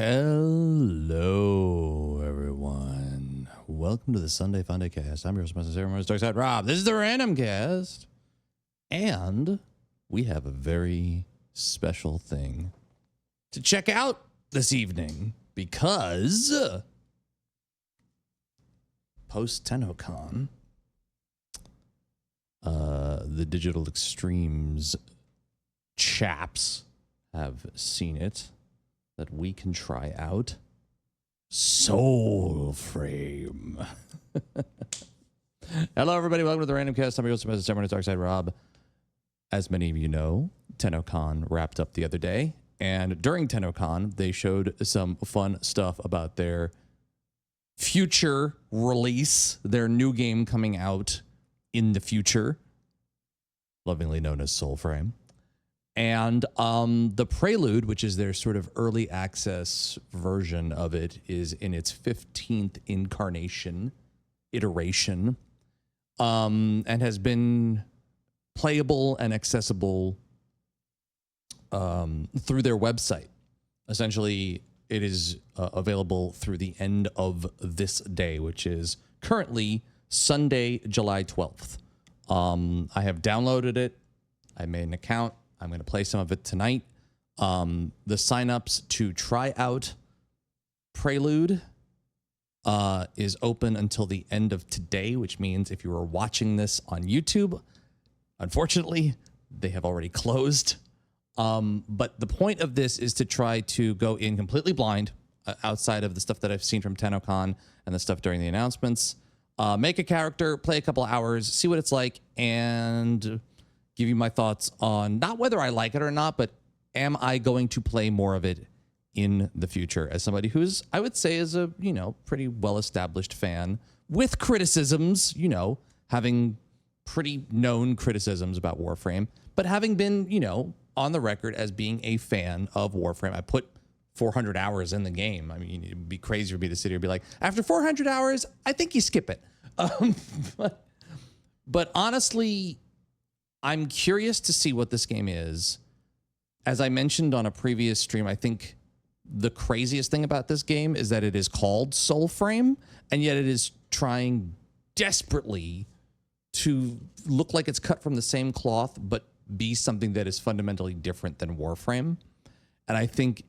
Hello, everyone. Welcome to the Sunday Funday Cast. I'm your host, Mr. Ceremonies, Dark Side Rob. This is the Randomcast. And we have a very special thing to check out this evening because post TennoCon, the Digital Extremes chaps have seen it that we can try out Soulframe. Hello, everybody. Welcome to the Randomcast. I'm your host, Mr. Ceremonies, Dark Side Rob. As many of you know, TennoCon wrapped up the other day, and during TennoCon, they showed some fun stuff about their future release, their new game coming out in the future, lovingly known as Soulframe. And the Prelude, which is their sort of early access version of it, is in its 15th iteration, and has been playable and accessible through their website. Essentially, it is available through the end of this day, which is currently Sunday, July 12th. I have downloaded it. I made an account. I'm going to play some of it tonight. The signups to try out Prelude is open until the end of today, which means if you are watching this on YouTube, unfortunately, they have already closed. But the point of this is to try to go in completely blind outside of the stuff that I've seen from TennoCon and the stuff during the announcements. Make a character, play a couple of hours, see what it's like, and give you my thoughts on not whether I like it or not, but am I going to play more of it in the future as somebody who's, I would say, is a, pretty well-established fan with criticisms, having pretty known criticisms about Warframe, but having been, on the record as being a fan of Warframe. I put 400 hours in the game. I mean, it'd be crazy for me to sit here and be like, after 400 hours, I think you skip it. But honestly, I'm curious to see what this game is. As I mentioned on a previous stream, I think the craziest thing about this game is that it is called Soulframe, and yet it is trying desperately to look like it's cut from the same cloth, but be something that is fundamentally different than Warframe. And I think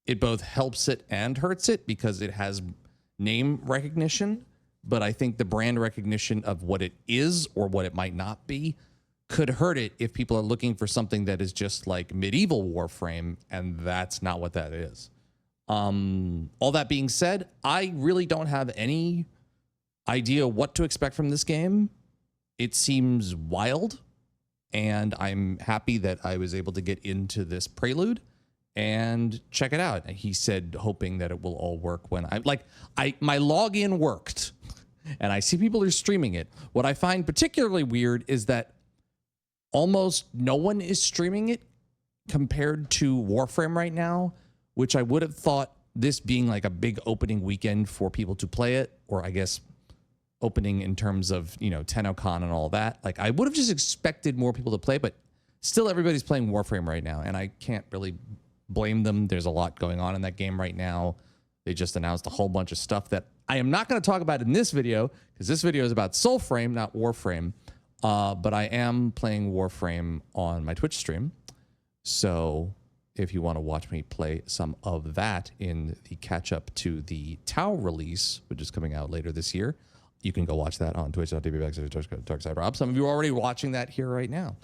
it both helps it and hurts it because it has name recognition, but I think the brand recognition of what it is or what it might not be could hurt it if people are looking for something that is just like medieval Warframe, and that's not what that is. All that being said, I really don't have any idea what to expect from this game. It seems wild, and I'm happy that I was able to get into this Prelude and check it out. He said, hoping that it will all work when my login worked, and I see people are streaming it. What I find particularly weird is that almost no one is streaming it compared to Warframe right now, which I would have thought, this being like a big opening weekend for people to play it, or I guess opening in terms of, TennoCon and all that. Like, I would have just expected more people to play, but still everybody's playing Warframe right now, and I can't really blame them. There's a lot going on in that game right now. They just announced a whole bunch of stuff that I am not going to talk about in this video, because this video is about Soulframe, not Warframe. But I am playing Warframe on my Twitch stream. So if you want to watch me play some of that in the catch-up to the Tau release, which is coming out later this year, you can go watch that on twitch.tv/DarkSideRob. Some of you are already watching that here right now.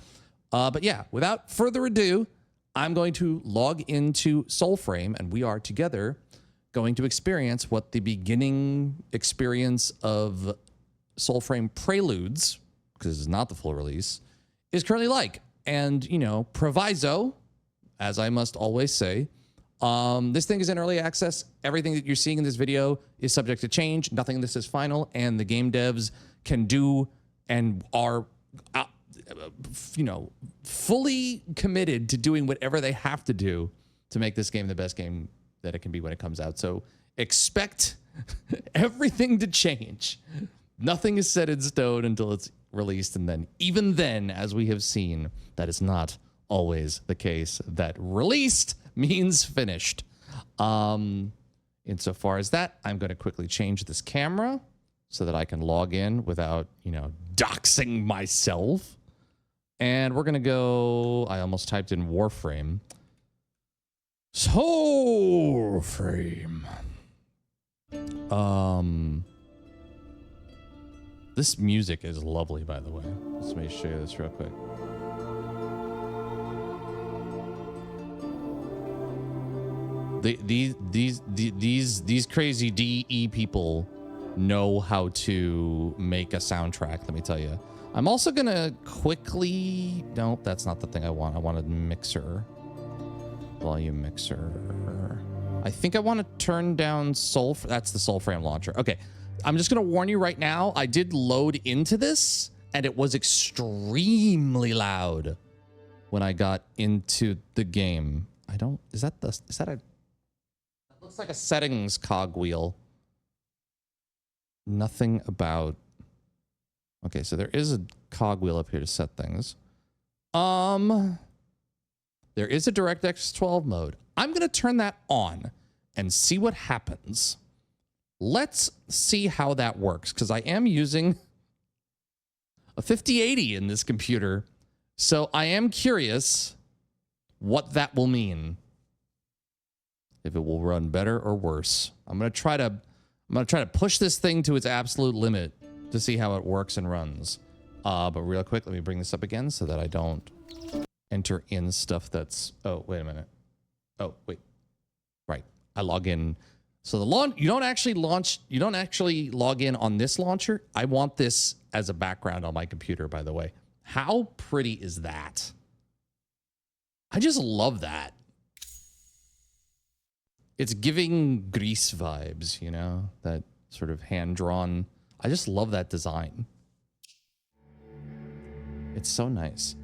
But yeah, without further ado, I'm going to log into Soulframe, and we are together going to experience what the beginning experience of Soulframe Preludes, because this is not the full release, is currently like. And, proviso, as I must always say, this thing is in early access. Everything that you're seeing in this video is subject to change. Nothing in this is final, and the game devs can do and are, fully committed to doing whatever they have to do to make this game the best game that it can be when it comes out. So expect everything to change. Nothing is set in stone until it's released, and then even then, as we have seen, that is not always the case. That released means finished. Insofar as that, I'm going to quickly change this camera so that I can log in without, doxing myself. And we're going to go, I almost typed in Warframe. Soulframe. This music is lovely, by the way. Let me show you this real quick. These crazy DE people know how to make a soundtrack, let me tell you. I'm also gonna quickly, nope, that's not the thing I want. I want a mixer, volume mixer. I think I want to turn down that's the Soulframe launcher. Okay, I'm just gonna warn you right now, I did load into this and it was extremely loud when I got into the game. Is that a, looks like a settings cogwheel. Nothing about, okay, so there is a cogwheel up here to set things. There is a DirectX 12 mode. I'm going to turn that on and see what happens. Let's see how that works, because I am using a 5080 in this computer. So I am curious what that will mean. If it will run better or worse. I'm going to try to push this thing to its absolute limit to see how it works and runs. But real quick, let me bring this up again so that I don't enter in stuff that's, oh, wait a minute. Oh, wait. Right. I log in. So you don't actually log in on this launcher. I want this as a background on my computer, by the way. How pretty is that? I just love that. It's giving Grease vibes, that sort of hand-drawn. I just love that design. It's so nice.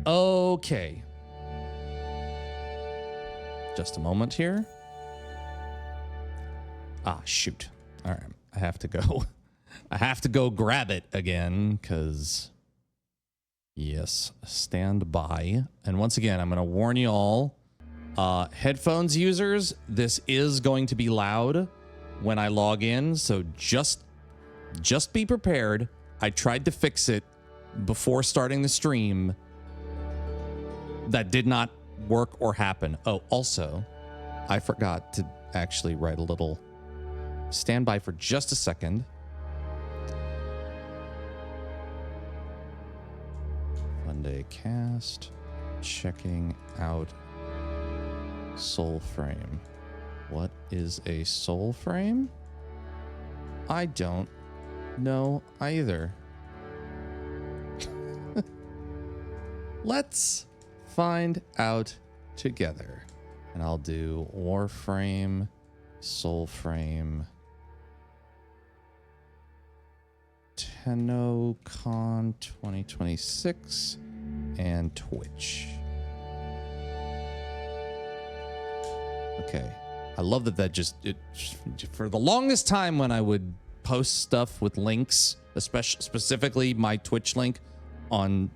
Okay. Just a moment here. Ah, shoot. All right. I have to go. I have to go grab it again because, yes, stand by. And once again, I'm going to warn you all. Headphones users, this is going to be loud when I log in, so just be prepared. I tried to fix it before starting the stream. That did not work or happen. Oh, also, I forgot to actually write a little stand by for just a second. Monday cast, checking out Soulframe. What is a Soulframe? I don't know either. Let's find out together. And I'll do Warframe, Soulframe, TennoCon 2026, and Twitch. Okay. I love that for the longest time when I would post stuff with links, especially specifically my Twitch link on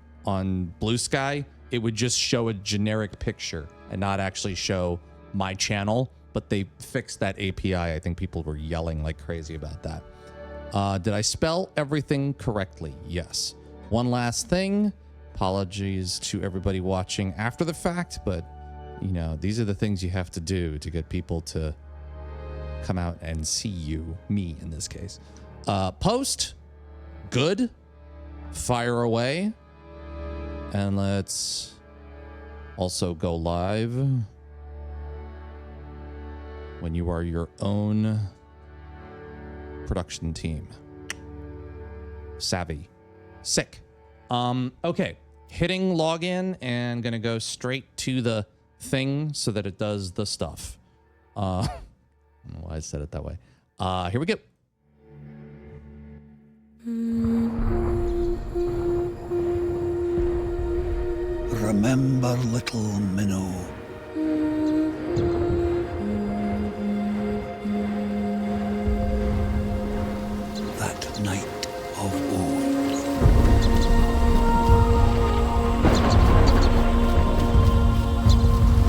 Blue Sky, it would just show a generic picture and not actually show my channel, but they fixed that API. I think people were yelling like crazy about that. Did I spell everything correctly? Yes. One last thing. Apologies to everybody watching after the fact, but these are the things you have to do to get people to come out and see you, me in this case. Post, good, fire away, and let's also go live when you are your own production team. Savvy. Sick. Okay, hitting login and gonna go straight to the thing so that it does the stuff. I don't know why I said it that way. Here we go. Remember little Minnow. That night of old.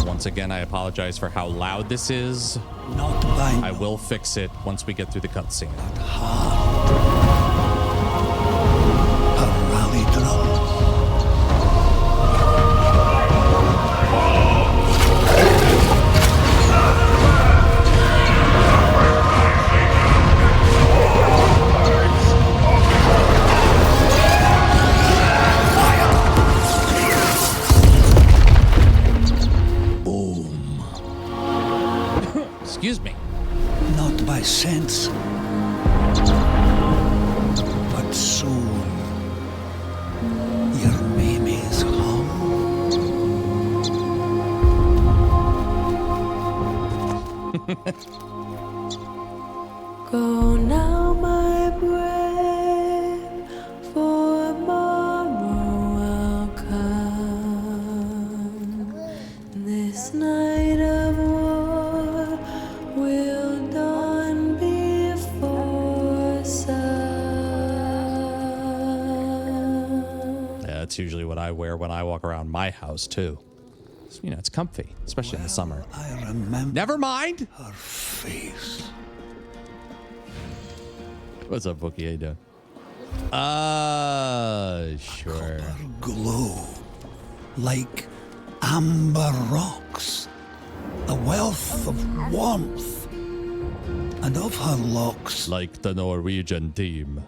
Once again, I apologize for how loud this is. Not by I will fix it once we get through the cutscene. heart. A rally drums. Excuse me. Not by sense, but soul. Your name is hum. Go now, my brave, for tomorrow I'll come. This night of war will dawn before sun. Yeah, that's usually what I wear when I walk around my house, too. You know, it's comfy, especially in the summer. I remember Never mind. her face. What's up, Bookie? How you doing? Sure. Her glow, like amber rocks, a wealth of warmth, and of her locks. Like the Norwegian team.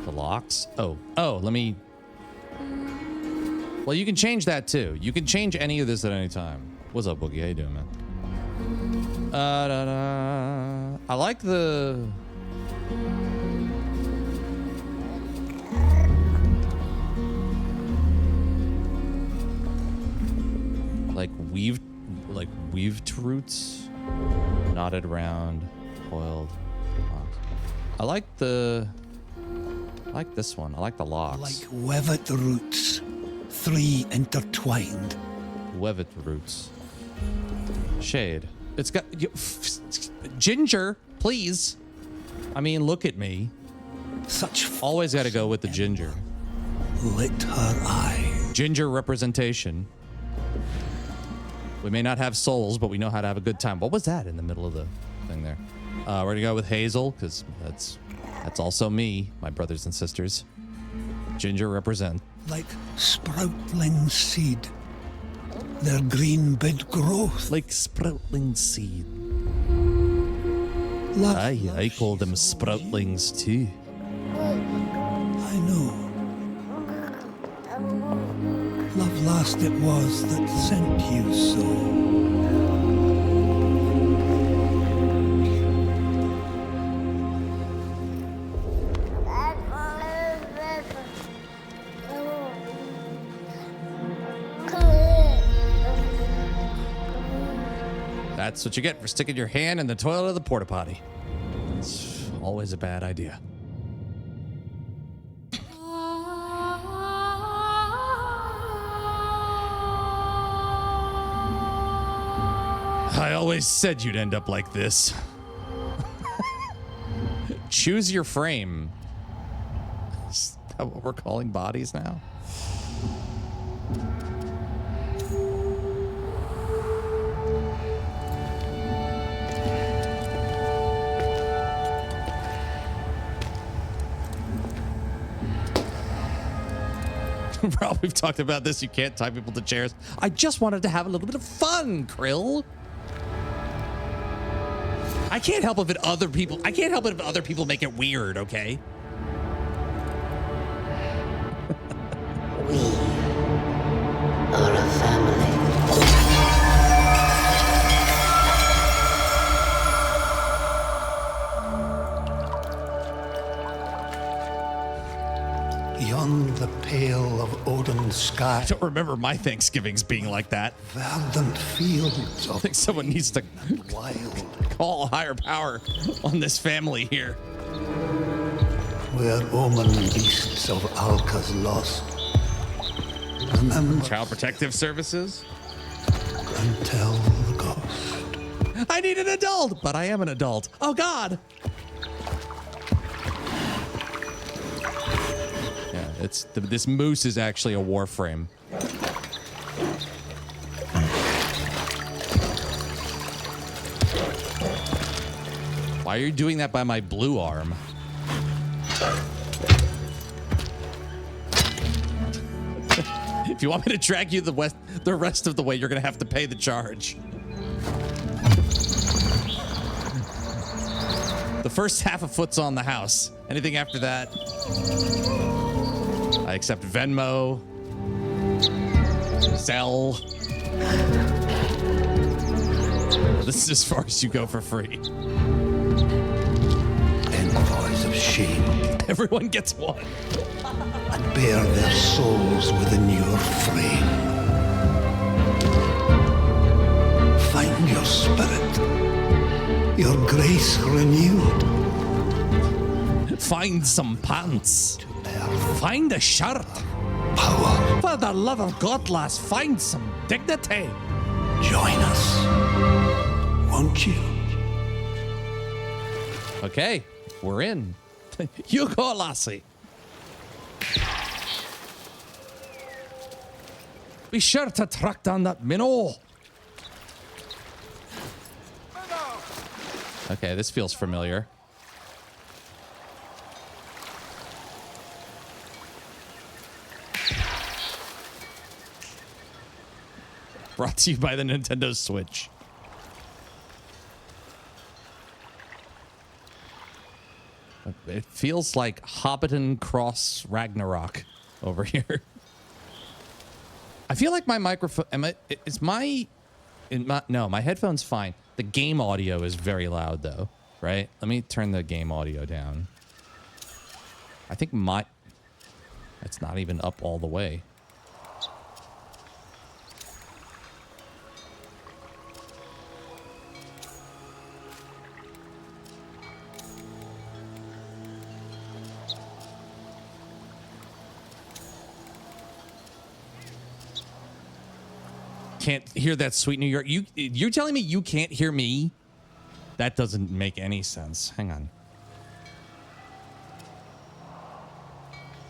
The locks? Oh, let me... Well, you can change that, too. You can change any of this at any time. What's up, Boogie? How you doing, man? I like the... weaved roots, knotted round, coiled. I like this one. I like the locks. Like webbed roots, three intertwined. Webbed roots. Shade. It's got ginger, please. I mean, look at me. Such Always got to go with the ginger. lit her eye. Ginger representation. We may not have souls, but we know how to have a good time. What was that in the middle of the thing there? We're gonna go with Hazel because that's also me, my brothers and sisters. Ginger represent. Like sproutling seed, their green bid growth. Like sproutling seed. Love, I call them sproutlings too. I know. Love last it was that sent you so. That's what you get for sticking your hand in the toilet of the porta potty. It's always a bad idea. I always said you'd end up like this. Choose your frame. Is that what we're calling bodies now? Rob, we've talked about this. You can't tie people to chairs. I just wanted to have a little bit of fun, Krill. I can't help it if other people make it weird, okay? We are a family. Beyond the pale of Odin's sky, I don't remember my Thanksgivings being like that. verdant fields I of think someone needs to wild, call a higher power on this family here. where omen beasts of Alca's lost. Remember Child Protective Services? and tell the ghost. I need an adult, but I am an adult. Oh, God. Yeah, this moose is actually a Warframe. Why are you doing that by my blue arm? If you want me to drag you the rest of the way, you're gonna have to pay the charge. The first half a foot's on the house. Anything after that, I accept Venmo, Zelle. This is as far as you go for free. Envoys of shame, Everyone gets one. and bear their souls within your frame. Find your spirit, your grace renewed. Find some pants. Earth, Find a shirt. power, For the love of God, lass, find some dignity. join us. Won't you? Okay, we're in. You go, lassie. Be sure to track down that minnow. Okay, this feels familiar. Brought to you by the Nintendo Switch. It feels like Hobbiton Cross Ragnarok over here. I feel like my microphone, no, my headphone's fine. The game audio is very loud though, right? Let me turn the game audio down. I think it's not even up all the way. Can't hear that sweet New York. You're telling me you can't hear me? That doesn't make any sense. Hang on.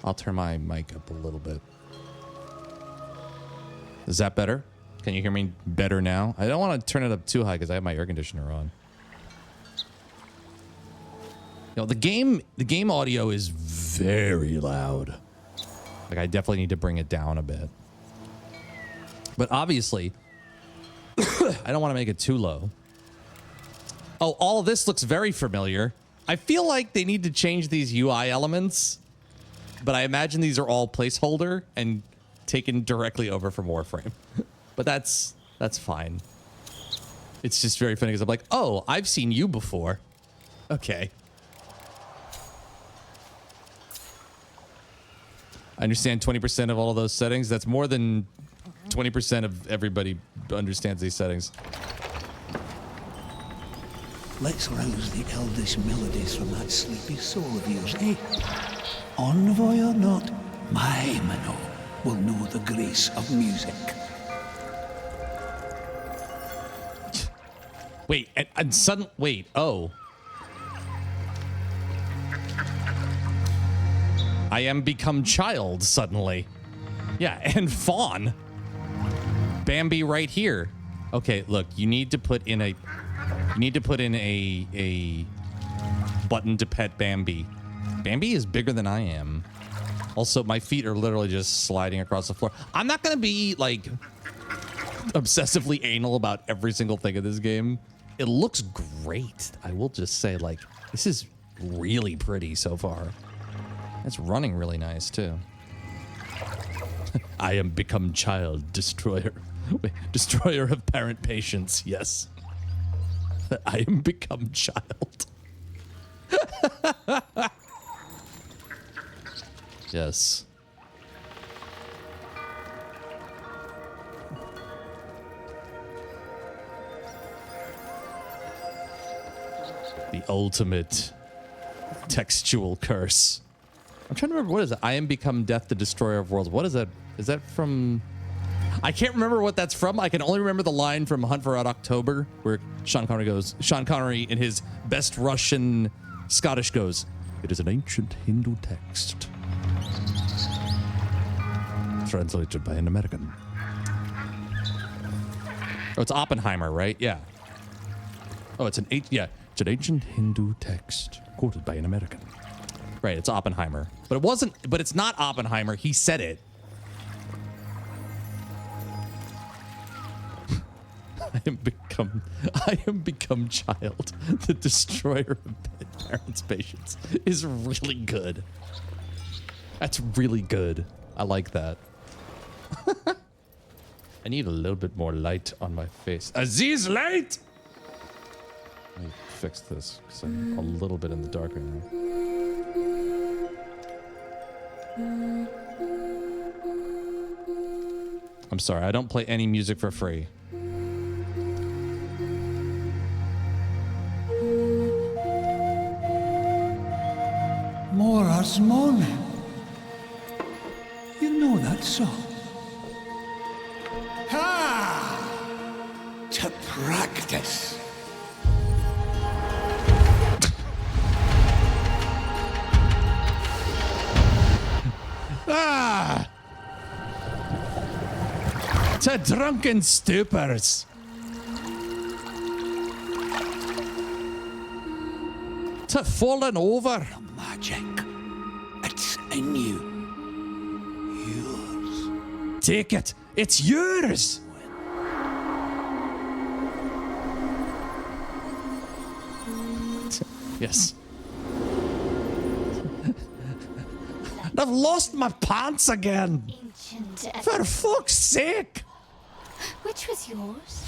I'll turn my mic up a little bit. Is that better? Can you hear me better now? I don't want to turn it up too high because I have my air conditioner on. You know, the game audio is very loud. Like I definitely need to bring it down a bit. But obviously, I don't want to make it too low. Oh, all of this looks very familiar. I feel like they need to change these UI elements, but I imagine these are all placeholder and taken directly over from Warframe. But that's fine. It's just very funny because I'm like, oh, I've seen you before. Okay. I understand 20% of all of those settings. That's more than 20% of everybody understands these settings. Let's rouse the elvish melodies from that sleepy soul of yours, eh? Envoy or not, my Minnow will know the grace of music. Wait, and suddenly, wait, oh. I am become child suddenly. Yeah, and fawn. Bambi right here. Okay, look, you need to put in a button to pet Bambi. Bambi is bigger than I am. Also, my feet are literally just sliding across the floor. I'm not gonna be like obsessively anal about every single thing in this game. It looks great. I will just say, like, this is really pretty so far. It's running really nice too. I am become child destroyer. Destroyer of parent patience, yes. I am become child. Yes. The ultimate textual curse. I'm trying to remember, what is it? I am become death, the destroyer of worlds. What is that? Is that from... I can't remember what that's from. I can only remember the line from Hunt for Red October where Sean Connery in his best Russian Scottish goes, "It is an ancient Hindu text. Translated by an American." Oh, it's Oppenheimer, right? Yeah. Oh, it's an ancient Hindu text quoted by an American. Right, it's Oppenheimer. But it wasn't, but it's not Oppenheimer. He said it. I am become child. The destroyer of dead parents' patience is really good. That's really good. I like that. I need a little bit more light on my face. Aziz, light! Let me fix this, because I'm a little bit in the dark right now. I'm sorry, I don't play any music for free. More Ars Morning. You know that song. Ha! To practice. Ah! To drunken stupors. To fallen over. The magic. It's in you. Yours. Take it. It's yours. Yes. I've lost my pants again. Ancient. For fuck's sake. Which was yours?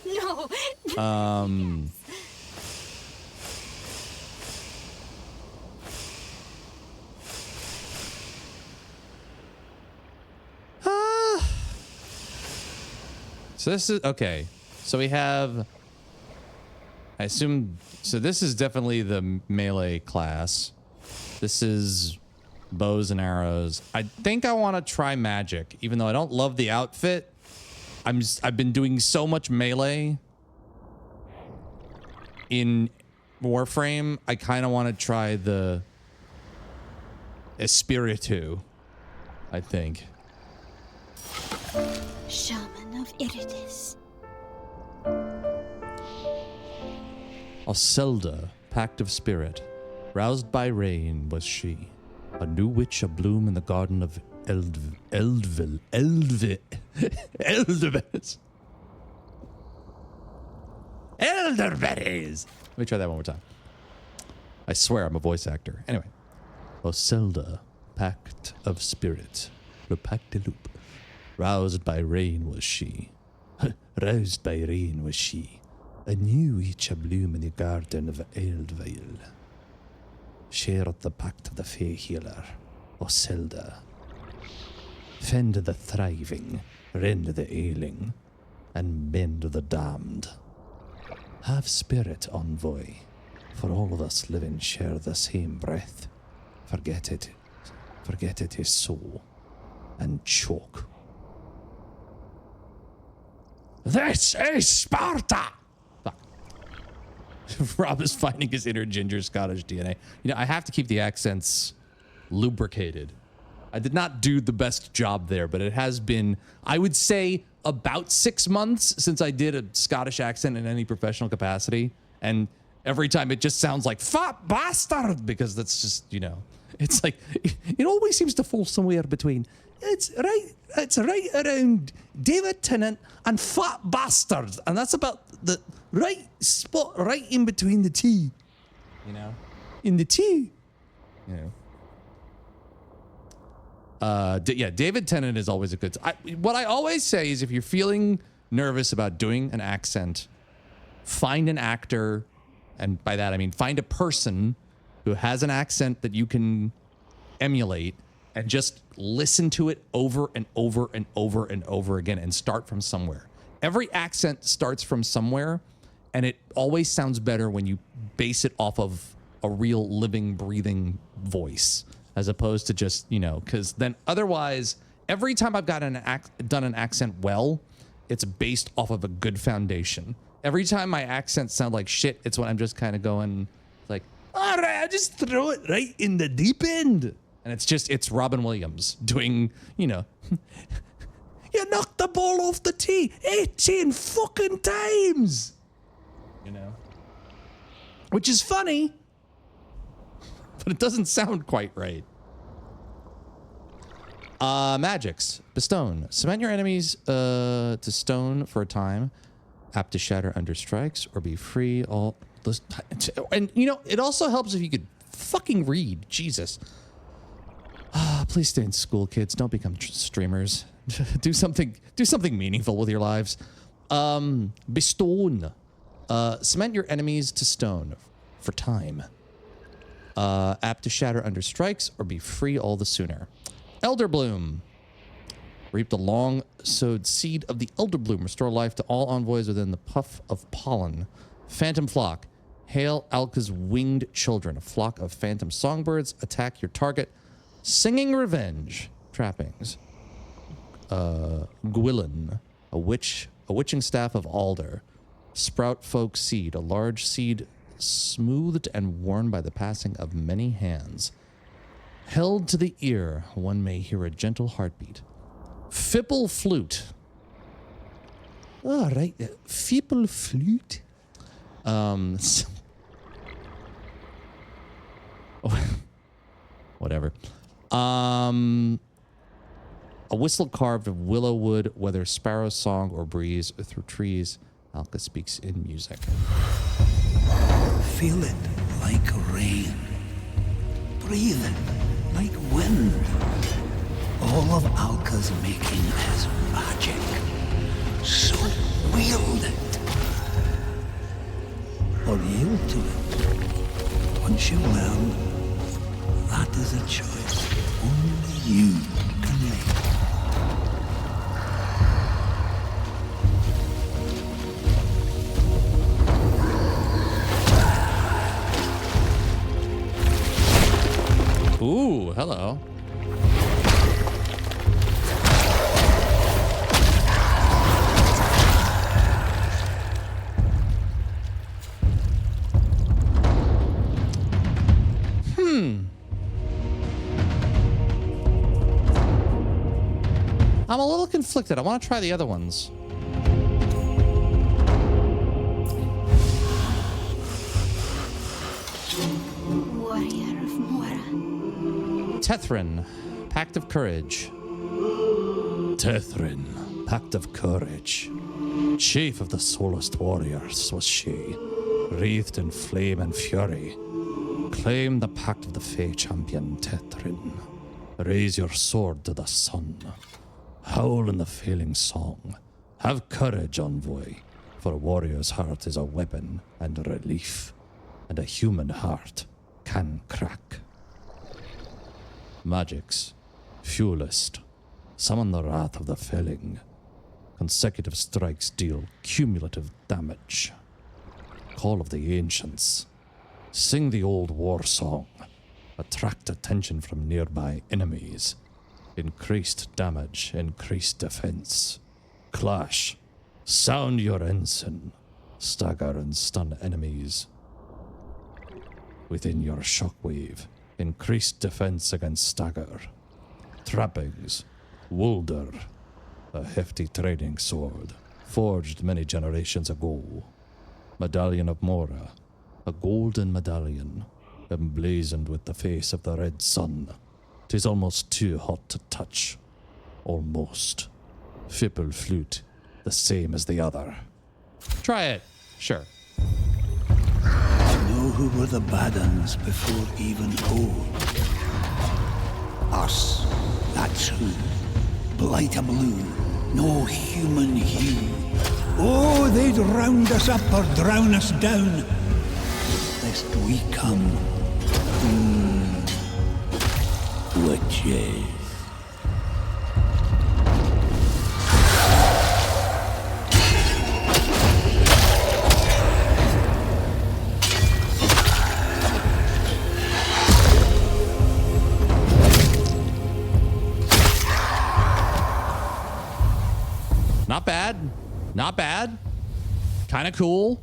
No. So this is okay. So we have, I assume, so this is definitely the melee class. This is bows and arrows. I think I want to try magic, even though I don't love the outfit. I've been doing so much melee in Warframe. I kind of want to try the Espiritu, I think. Shaman of Iridis. Oselda, Pact of Spirit. Roused by rain was she, a new witch abloom in the garden of Eldvis. Elderberries! Let me try that one more time. I swear I'm a voice actor. Anyway. Oselda, Pact of Spirit. Le Pact de Loup. Roused by rain was she. Roused by rain was she. A new witch abloom in the garden of Eldvale. Shared the pact of the fae healer, Oselda. Fend the thriving, rend the ailing, and mend the damned. Have spirit, envoy, for all of us living share the same breath. Forget it is so, and choke. This is Sparta! Fuck. Rob is finding his inner ginger Scottish DNA. You know, I have to keep the accents lubricated. I did not do the best job there, but it has been, I would say, about 6 months since I did a Scottish accent in any professional capacity. And every time it just sounds like, fat bastard, because that's just, you know, it's like, it always seems to fall somewhere between, it's right around David Tennant and fat bastard. And that's about the right spot, right in between the two, you know, in the two, you know. Yeah, David Tennant is always a good. What I always say is, if you're feeling nervous about doing an accent, find an actor, and by that I mean find a person who has an accent that you can emulate, and just listen to it over and over and over and over again, and start from somewhere. Every accent starts from somewhere, and it always sounds better when you base it off of a real living, breathing voice, as opposed to just, you know, because then otherwise, every time I've got done an accent well, it's based off of a good foundation. Every time my accents sound like shit, it's when I'm just kind of going like, all right, I'll just throw it right in the deep end. And it's Robin Williams doing, you know, You knocked the ball off the tee 18 fucking times. You know? Which is funny, but it doesn't sound quite right. Magics. Bestone. Cement your enemies to stone for a time. Apt to shatter under strikes or be free all those. And, you know, it also helps if you could fucking read. Jesus. Please stay in school, kids. Don't become streamers. do something meaningful with your lives. Bestone. Cement your enemies to stone for time. Apt to shatter under strikes or be free all the sooner. Elder Bloom. Reap the long-sowed seed of the Elder Bloom. Restore life to all envoys within the puff of pollen. Phantom Flock. Hail Alca's winged children. A flock of phantom songbirds attack your target, singing revenge. Trappings. Gwilyn. A witching staff of alder. Sprout folk seed. A large seed smoothed and worn by the passing of many hands. Held to the ear, one may hear a gentle heartbeat. Fipple flute. Oh, right. Fipple flute. Whatever. A whistle carved of willow wood, whether sparrow's song or breeze through trees. Alca speaks in music. Feel it like rain. Breathe it like wind. All of Alca's making is magic. So wield it. Or yield to it. Once you learn, that is a choice only you can make. Ooh, hello. I'm a little conflicted. I want to try the other ones. Warrior of Mora. Tethrin, Pact of Courage. Tethrin, Pact of Courage. Chief of the Soulest Warriors was she, wreathed in flame and fury. Claim the Pact of the Fae champion, Tethrin. Raise your sword to the sun. Howl in the failing song. Have courage, envoy, for a warrior's heart is a weapon and relief, and a human heart can crack. Magics. Fuelist. Summon the wrath of the felling. Consecutive strikes deal cumulative damage. Call of the ancients. Sing the old war song. Attract attention from nearby enemies. Increased damage, increased defense. Clash. Sound your ensign. Stagger and stun enemies. Within your shockwave. Increased defense against stagger. Trappings. Wolder. A hefty trading sword. Forged many generations ago. Medallion of Mora. A golden medallion. Emblazoned with the face of the red sun. 'Tis almost too hot to touch. Almost. Fipple flute. The same as the other. Try it. Sure. Know who were the bad uns before even old? Us. That's who. Blight a blue. No human hue. Oh, they'd round us up or drown us down. Lest we come. Witches. Not bad. Not bad. Kind of cool.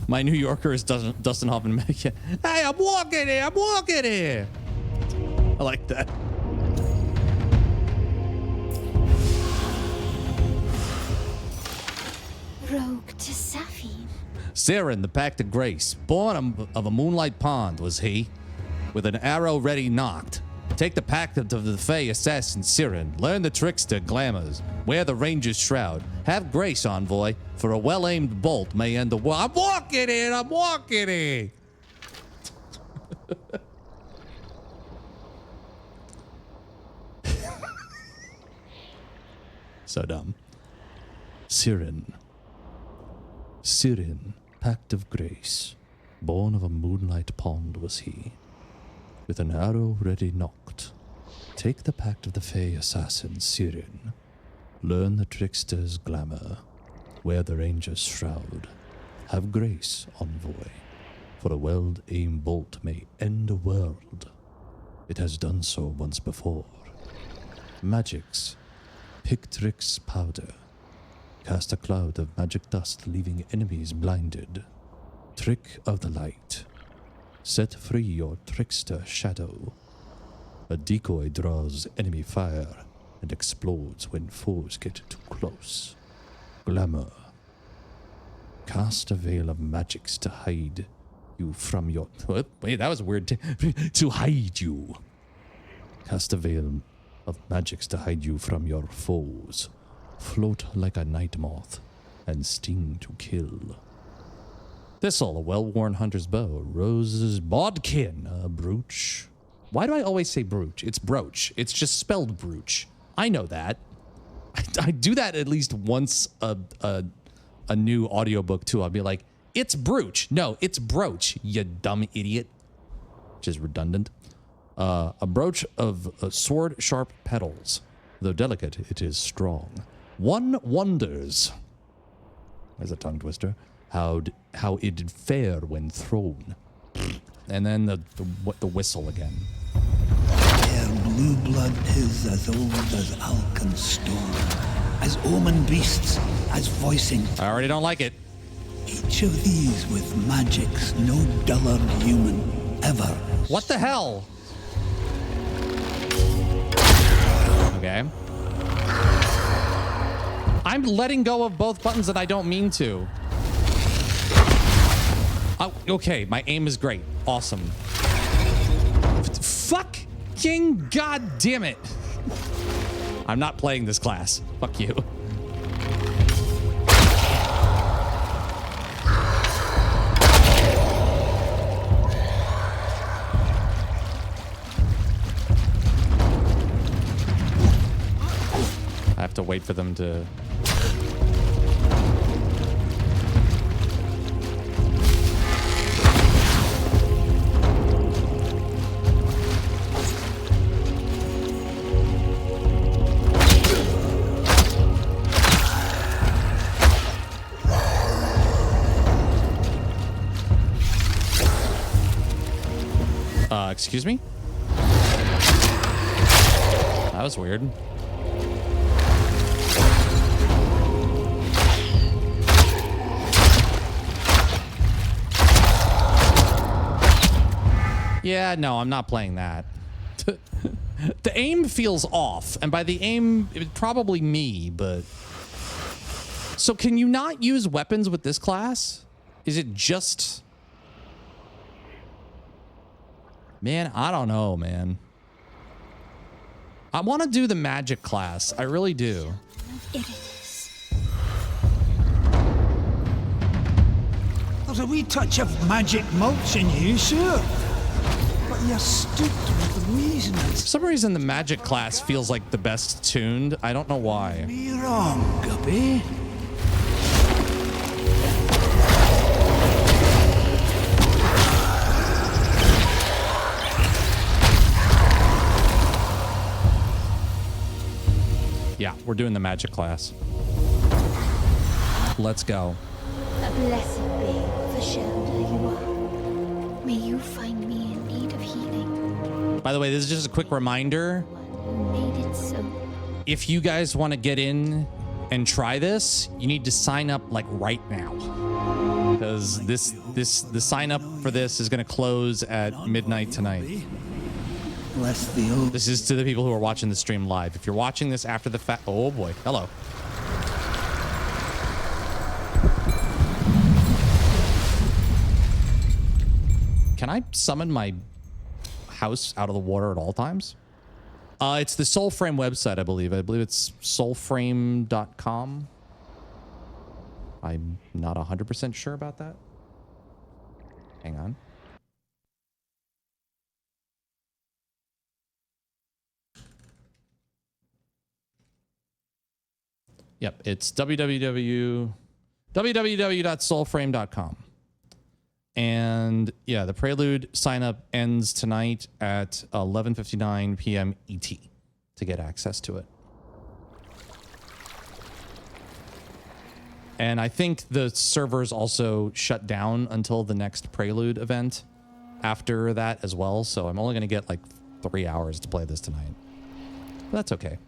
My New Yorker is Dustin Hoffman. Hey, I'm walking here. I'm walking here. I like that. Siren, the Pact of Grace, born of a moonlight pond was he, with an arrow ready knocked. Take the Pact of the Fey assassin Siren, learn the trickster glamours, wear the ranger's shroud, have grace, envoy, for a well-aimed bolt may end the war. I'm walking in! So dumb. Siren, Pact of Grace, born of a moonlight pond was he, with an arrow ready knocked. Take the Pact of the Fey assassin Siren, learn the trickster's glamour, wear the ranger's shroud, have grace, envoy, for a well-aimed bolt may end a world. It has done so once before. Magics, Pictrix powder, cast a cloud of magic dust, leaving enemies blinded. Trick of the light, set free your trickster shadow. A decoy draws enemy fire and explodes when foes get too close. Glamour, cast a veil of magics to hide you from your... Wait, that was weird. To hide you. Cast a veil of magics to hide you from your foes. Float like a night moth and sting to kill. Thistle, a well-worn hunter's bow. Rose's bodkin, a brooch. Why do I always say brooch? It's brooch. It's just spelled brooch. I know that. I do that at least once a new audiobook too. I'll be like, it's brooch. No, it's brooch, you dumb idiot. Which is redundant. A brooch of sword-sharp petals. Though delicate, it is strong. One wonders, as a tongue twister, how it did fare when thrown. And then the whistle again. Their blue blood is as old as Alcan stone, as omen beasts, as voicing. I already don't like it. Each of these with magics no dullard human ever. What the hell? Okay. I'm letting go of both buttons and I don't mean to. Oh, okay, my aim is great. Awesome. Fucking goddamn it. I'm not playing this class. Fuck you. I have to wait for them to... excuse me? That was weird. Yeah, no, I'm not playing that. The aim feels off, and by the aim, it's probably me, but... So can you not use weapons with this class? Is it just... Man, I don't know, man. I want to do the magic class. I really do. It is. There's a wee touch of magic mulch in you, sure. But you're stooped with reason. For some reason, the magic class feels like the best tuned. I don't know why. Be wrong, Guppy. Yeah, we're doing the magic class. Let's go. A blessed being of the shelter you are. May you find me in need of healing. By the way, this is just a quick reminder. Who made it so? If you guys want to get in and try this, you need to sign up like right now. Because the sign up for this is going to close at midnight tonight. Bless the old. This is to the people who are watching the stream live. If you're watching this after the fact, oh boy, hello. Can I summon my house out of the water at all times? It's the Soulframe website, I believe. I believe it's soulframe.com. I'm not 100% sure about that. Hang on. Yep, it's www.soulframe.com. And yeah, the Prelude sign up ends tonight at 11:59 p.m. ET to get access to it. And I think the servers also shut down until the next Prelude event after that as well. So I'm only going to get like 3 hours to play this tonight. But that's okay.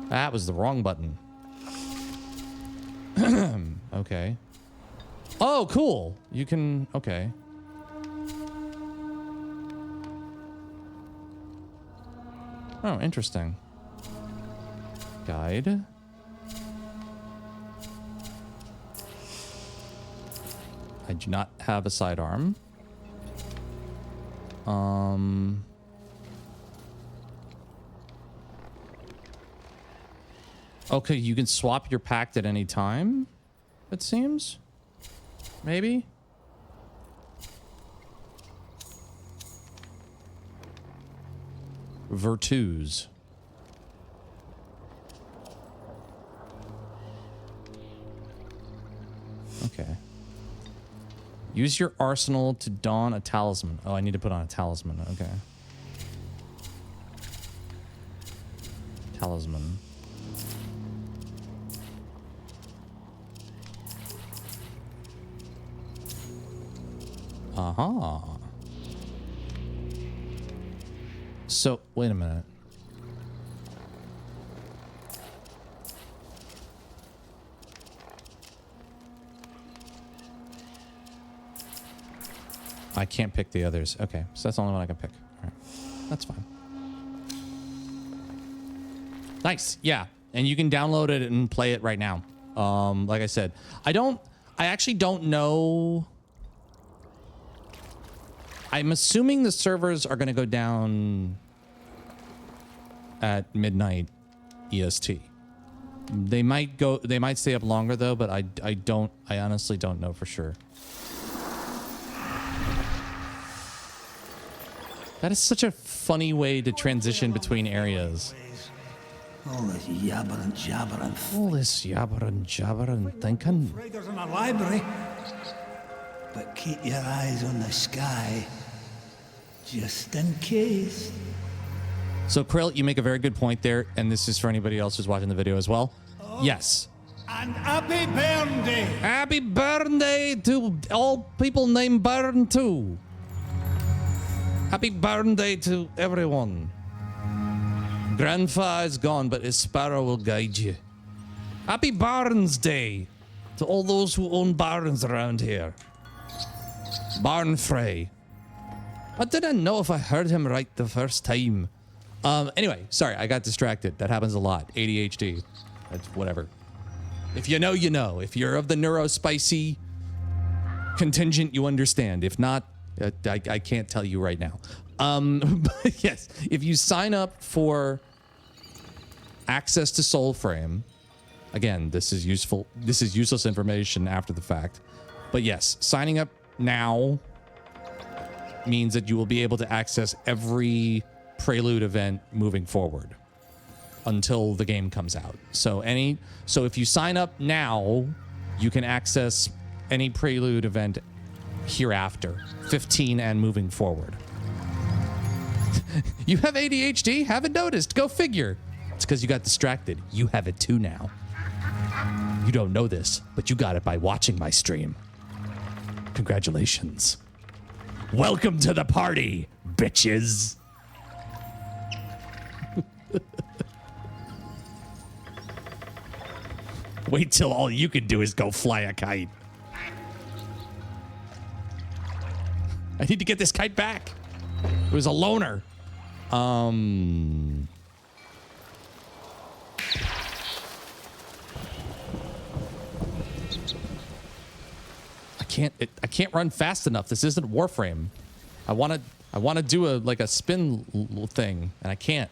That was the wrong button. Okay. Oh, cool. You can... Okay. Oh, interesting. Guide. I do not have a sidearm. Okay, you can swap your pact at any time, it seems. Maybe? Virtues. Okay. Use your arsenal to don a talisman. Oh, I need to put on a talisman. Okay. Talisman. Uh-huh. So, wait a minute. I can't pick the others. Okay, so that's the only one I can pick. All right, that's fine. Nice, yeah. And you can download it and play it right now. Like I said, I actually don't know. I'm assuming the servers are going to go down at midnight EST. They might stay up longer though, but I honestly don't know for sure. That is such a funny way to transition between areas. All this yabbering, jabbering. All this yabbering, jabbering thinking. There's in a library. But keep your eyes on the sky, just in case. So, Krill, you make a very good point there, and this is for anybody else who's watching the video as well. Oh. Yes. And happy birthday! Happy birthday to all people named Byrne too. Happy birthday to everyone. Grandpa is gone, but his sparrow will guide you. Happy Barnes Day to all those who own barns around here. Barn Frey. I didn't know if I heard him right the first time. Anyway, sorry, I got distracted. That happens a lot. ADHD. That's whatever. If you know, you know. If you're of the neurospicy contingent, you understand. If not, I can't tell you right now. But yes, if you sign up for access to Soulframe, again, this is useful. This is useless information after the fact. But yes, signing up now means that you will be able to access every Prelude event moving forward until the game comes out. So if you sign up now, you can access any Prelude event hereafter, 15 and moving forward. You have ADHD? Haven't noticed. Go figure. It's because you got distracted. You have it too now. You don't know this, but you got it by watching my stream. Congratulations. Welcome to the party, bitches. Wait till all you can do is go fly a kite. I need to get this kite back. It was a loner. I can't run fast enough. This isn't Warframe. I want to do a spin thing, and I can't.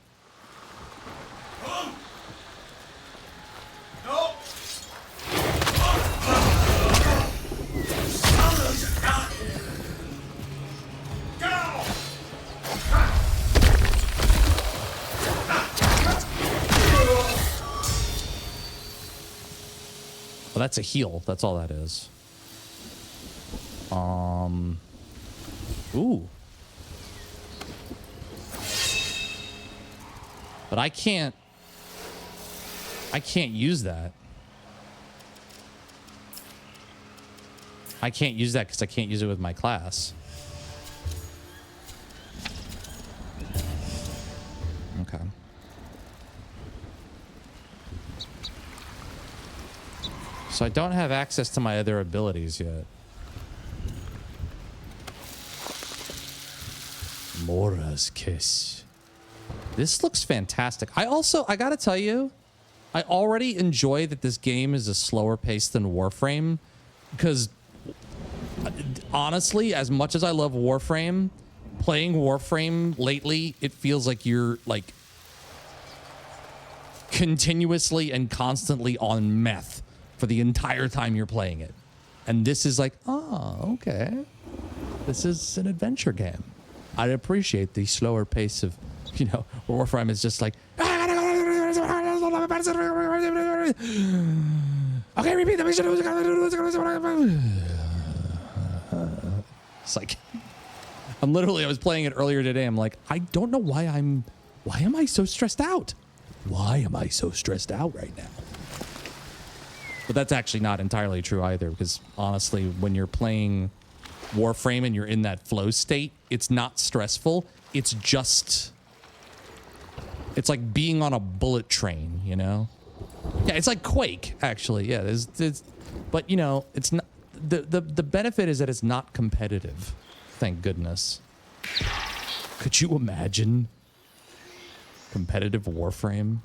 Well, that's a heal. That's all that is. Ooh. But I can't use that. I can't use that because I can't use it with my class. Okay. So I don't have access to my other abilities yet. Mora's Kiss. This looks fantastic. I gotta tell you, I already enjoy that this game is a slower pace than Warframe, because honestly, as much as I love Warframe, playing Warframe lately, it feels like you're like continuously and constantly on meth for the entire time you're playing it. And this is like, oh, okay. This is an adventure game. I appreciate the slower pace of, Warframe is just like, okay, repeat the mission. It's like, I was playing it earlier today. I'm like, I don't know why am I so stressed out? Why am I so stressed out right now? But that's actually not entirely true either, because honestly, when you're playing Warframe and you're in that flow state, it's not stressful. It's like being on a bullet train, Yeah, it's like Quake, actually. Yeah, but it's not. The benefit is that it's not competitive. Thank goodness. Could you imagine competitive Warframe?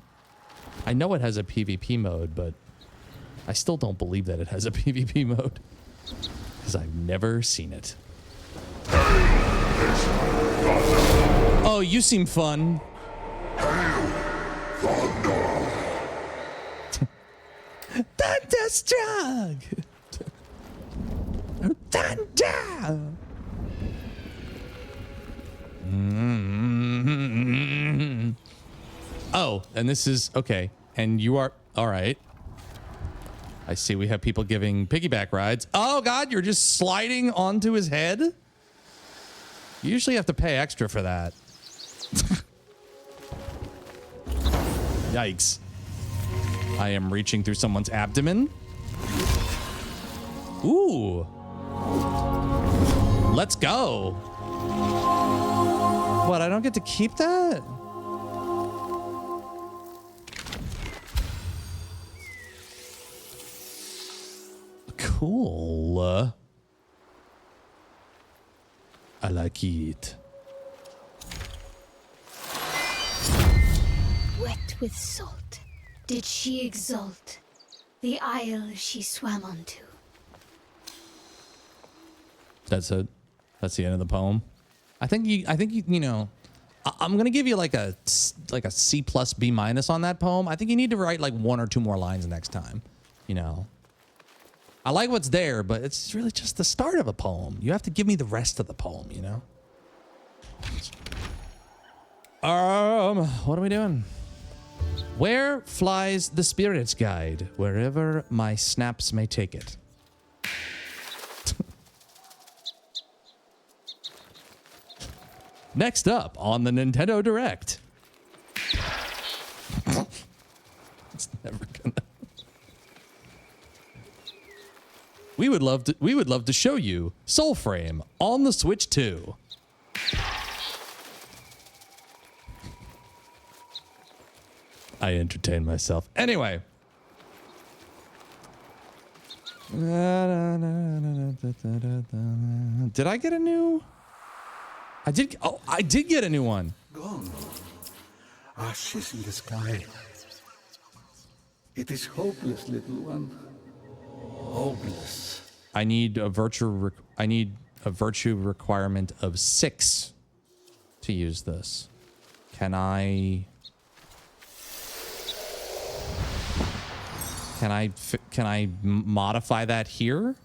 I know it has a PvP mode, but I still don't believe that it has a PvP mode, because I've never seen it. Oh, you seem fun. Thunderstruck! Thunder! Oh, and this is okay. And you are all right. I see we have people giving piggyback rides. Oh God, you're just sliding onto his head? You usually have to pay extra for that. Yikes. I am reaching through someone's abdomen. Ooh. Let's go. What, I don't get to keep that? Cool. I like it. Wet with salt, did she exult the isle she swam onto. That's it. That's the end of the poem. I think I'm gonna give you like a C plus B minus on that poem. I think you need to write like one or two more lines next time. I like what's there, but it's really just the start of a poem. You have to give me the rest of the poem, What are we doing? Where flies the spirit's guide? Wherever my snaps may take it. Next up on the Nintendo Direct. It's never gonna. We would love to show you Soulframe on the Switch 2. I entertain myself. Anyway. Did I get a new? I did get a new one. Gone. Ashes in the sky. It is hopeless, little one. Hopeless. I need a virtue requirement of 6 to use this. Can I modify that here?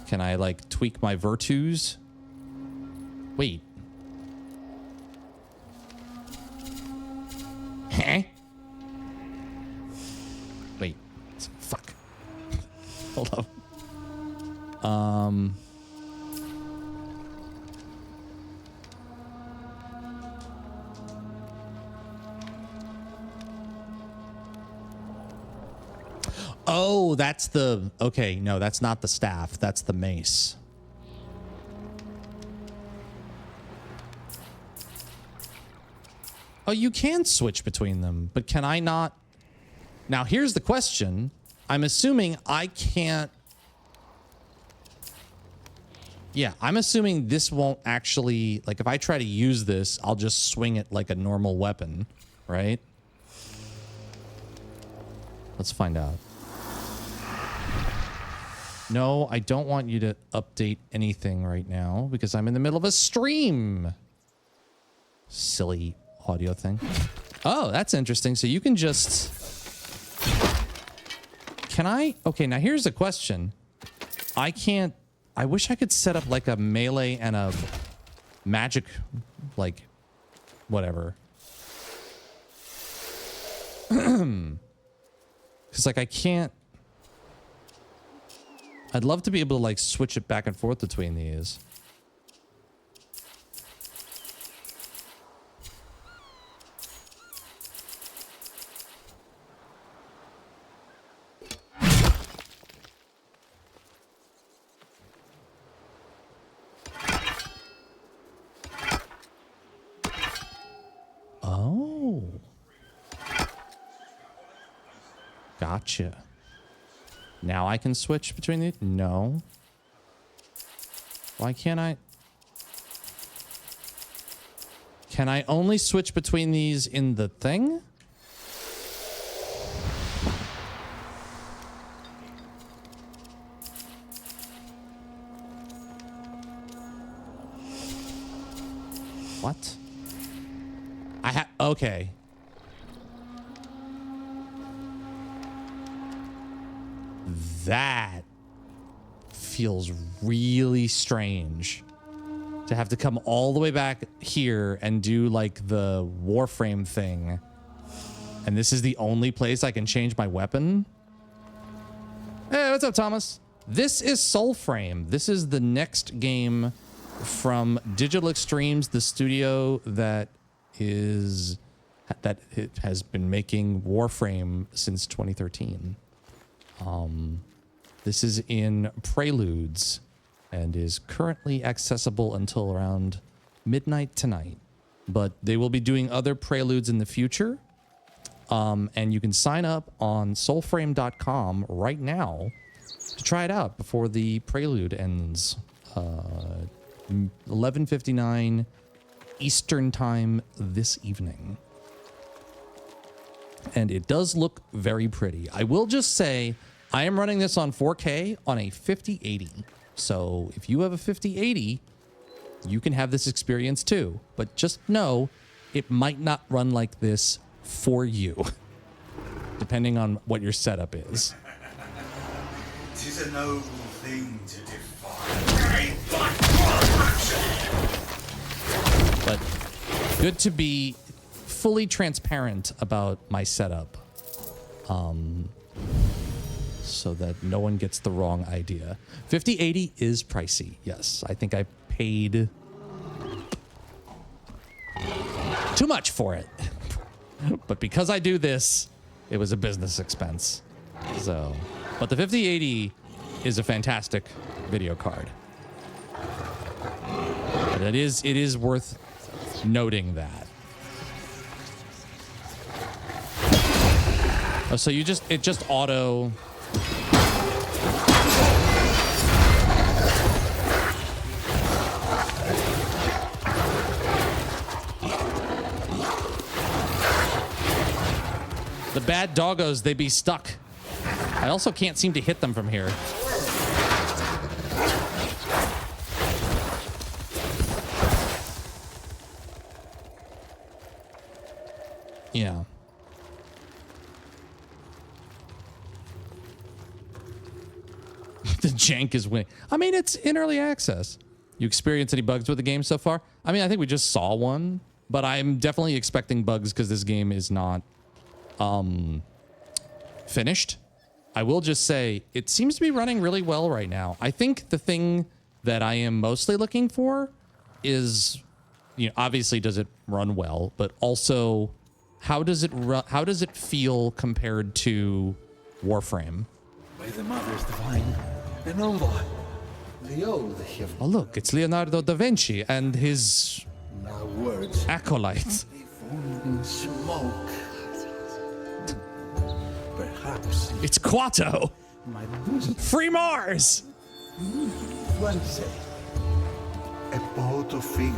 Can I like tweak my virtues? Wait. Huh? Wait. Fuck. Hold up. Oh, that's the... Okay, no, that's not the staff. That's the mace. Oh, you can switch between them, but can I not? Now, here's the question. I'm assuming I can't... Yeah, I'm assuming this won't actually... Like, if I try to use this, I'll just swing it like a normal weapon, right? Let's find out. No, I don't want you to update anything right now because I'm in the middle of a stream. Silly audio thing. Oh, that's interesting. So you can just... Can I? Okay, now here's a question. I can't... I wish I could set up like a melee and a magic, like, whatever. Because, like, I can't... I'd love to be able to, like, switch it back and forth between these. Oh. Gotcha. Now I can switch between the... No. Why can't I... Can I only switch between these in the thing? What? Okay. That feels really strange to have to come all the way back here and do like the Warframe thing. And this is the only place I can change my weapon. Hey, what's up, Thomas? This is Soulframe. This is the next game from Digital Extremes, the studio that it has been making Warframe since 2013. This is in Preludes and is currently accessible until around midnight tonight. But they will be doing other Preludes in the future. And you can sign up on soulframe.com right now to try it out before the Prelude ends. 11:59 Eastern time this evening. And it does look very pretty. I will just say, I am running this on 4K on a 5080. So if you have a 5080, you can have this experience too. But just know, it might not run like this for you, depending on what your setup is. 'Tis a noble thing to defy. But good to be fully transparent about my setup, so that no one gets the wrong idea. 5080 is pricey. Yes, I think I paid too much for it. But because I do this, it was a business expense. So, but the 5080 is a fantastic video card. But it is worth noting that. Oh, so it just auto. The bad doggos, they be stuck. I also can't seem to hit them from here. Yeah. The jank is winning. I mean, it's in early access. You experience any bugs with the game so far? I mean, I think we just saw one, but I'm definitely expecting bugs because this game is not finished. I will just say it seems to be running really well right now. I think the thing that I am mostly looking for is, you know, obviously does it run well, but also how does it how does it feel compared to Warframe? By the Mothers Divine, and Allah, the old heaven. Oh look, it's Leonardo da Vinci and his Now words acolytes. formed in smoke. Perhaps It's Quato. my bosom Free Mars. one say a pot of ink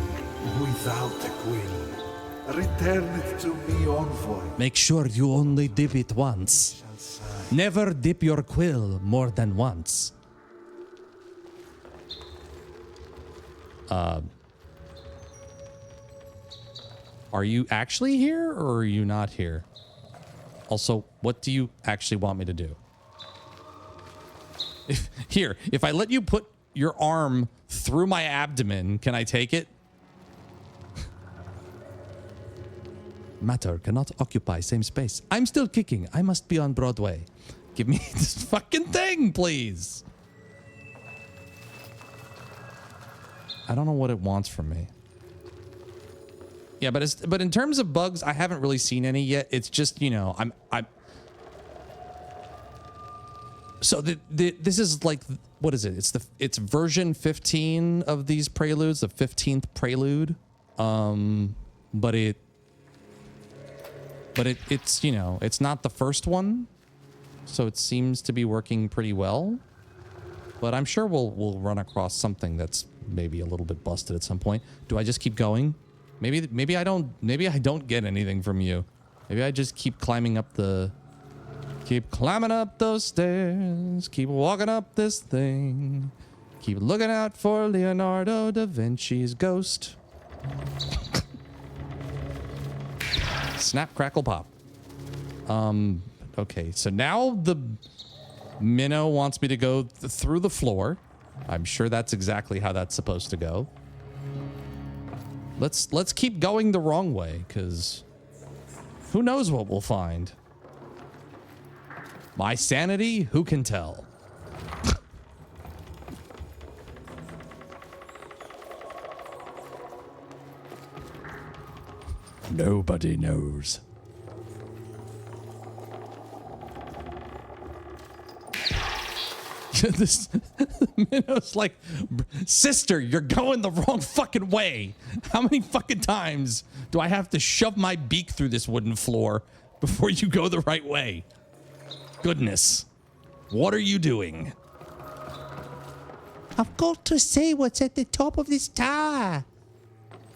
without a quill. Return it to me, envoy. Make sure you only dip it once. Shall sigh. Never dip your quill more than once. Are you actually here or are you not here? Also, what do you actually want me to do? If I let you put your arm through my abdomen, can I take it? Matter cannot occupy same space. I'm still kicking. I must be on Broadway. Give me this fucking thing, please. I don't know what it wants from me. Yeah, but in terms of bugs, I haven't really seen any yet. It's just, you know, I'm so this is like, what is it? It's version 15 of these preludes, the 15th prelude. But it's, you know, it's not the first one, so it seems to be working pretty well. But I'm sure we'll run across something that's maybe a little bit busted at some point. Do I just keep going? Maybe I don't get anything from you. Maybe I just keep climbing up those stairs, keep walking up this thing, keep looking out for Leonardo da Vinci's ghost. Snap, crackle, pop. Okay, so now the minnow wants me to go through the floor. I'm sure that's exactly how that's supposed to go. Let's keep going the wrong way, because who knows what we'll find. My sanity, who can tell? Nobody knows. This minnow's like, sister, you're going the wrong fucking way. How many fucking times do I have to shove my beak through this wooden floor before you go the right way? Goodness. What are you doing? I've got to see what's at the top of this tower.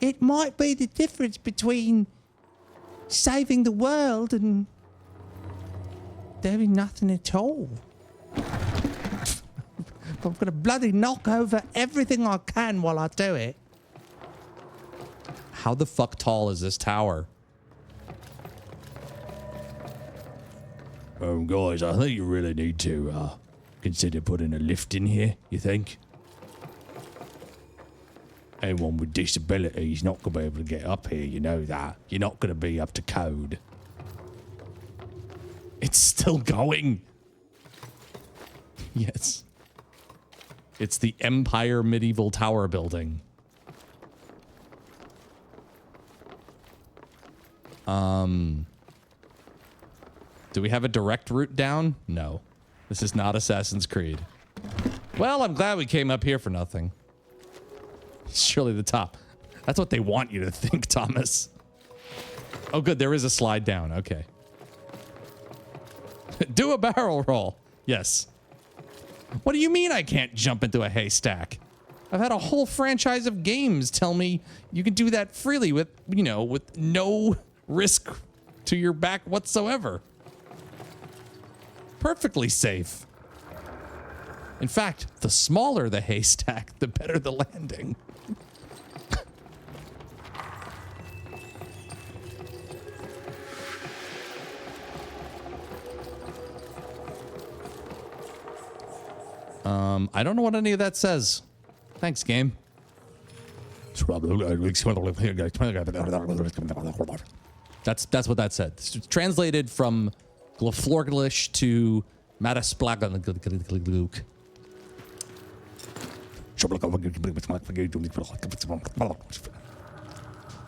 It might be the difference between saving the world and doing nothing at all. I'm gonna bloody knock over everything I can while I do it. How the fuck tall is this tower? Guys, I think you really need to consider putting a lift in here, you think? Anyone with disabilities not gonna be able to get up here, you know that. You're not gonna be up to code. It's still going. Yes. It's the Empire Medieval Tower Building. Do we have a direct route down? No. This is not Assassin's Creed. Well, I'm glad we came up here for nothing. Surely the top. That's what they want you to think, Thomas. Oh, good. There is a slide down. Okay. Do a barrel roll. Yes. What do you mean I can't jump into a haystack? I've had a whole franchise of games tell me you can do that freely with, you know, with no risk to your back whatsoever. perfectly safe. In fact, the smaller the haystack, the better the landing. I don't know what any of that says. Thanks, game. That's what that said. It's translated from Glaflorglish to Matasplagaluk.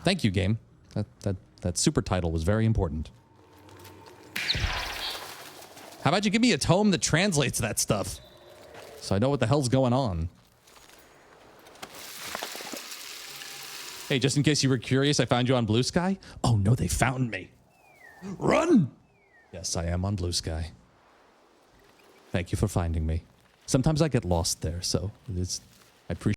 Thank you, game. That super title was very important. How about you give me a tome that translates that stuff? So I know what the hell's going on. Hey, just in case you were curious, I found you on Blue Sky. Oh no, they found me. Run! Yes, I am on Blue Sky. Thank you for finding me. Sometimes I get lost there, so I appreciate